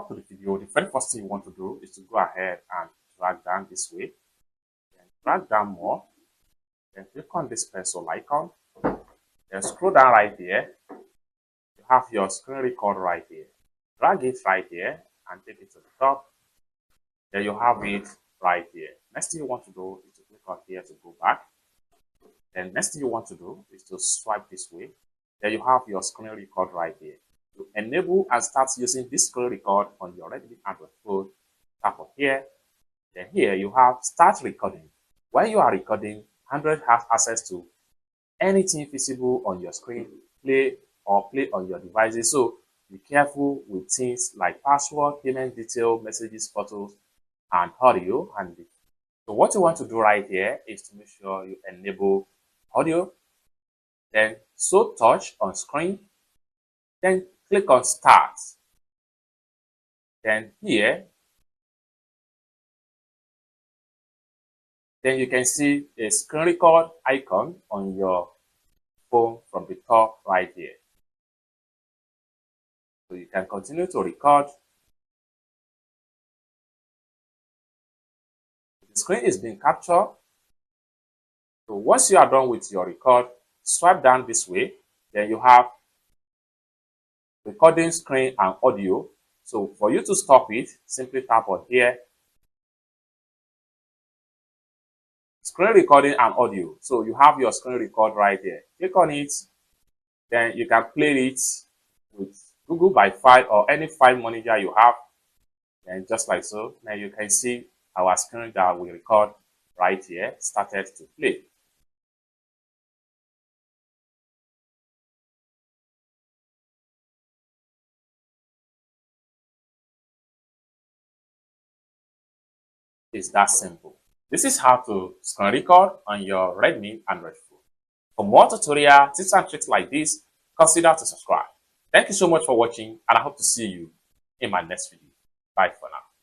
up to the video, the very first thing you want to do is to go ahead and drag down this way, then drag down more, then click on this pencil icon, then scroll down right here. You have your screen record right here. Drag it right here and take it to the top. Then you have it right here. Next thing you want to do is to click on here to go back. Then next thing you want to do is to swipe this way. Then you have your screen record right here. To enable and start using this screen record on your Redmi Android phone, tap on here. Then here you have start recording. When you are recording, Android has access to anything visible on your screen, play on your devices. So be careful with things like password, payment detail, messages, photos, and audio. And so what you want to do right here is to make sure you enable audio, then show touch on screen, then click on start. Then here, then you can see a screen record icon on your phone from the top right here. So you can continue to record. The screen is being captured. So once you are done with your record, swipe down this way. Then you have recording screen and audio. So for you to stop it, simply tap on here. Screen recording and audio. So you have your screen record right there. Click on it. Then you can play it with Google by file or any file manager you have. And just like so, now you can see our screen that we record right here started to play. It's that simple. This is how to screen record on your Redmi Android phone. For more tutorial tips and tricks like this, consider to subscribe. Thank you so much for watching, and I hope to see you in my next video. Bye for now.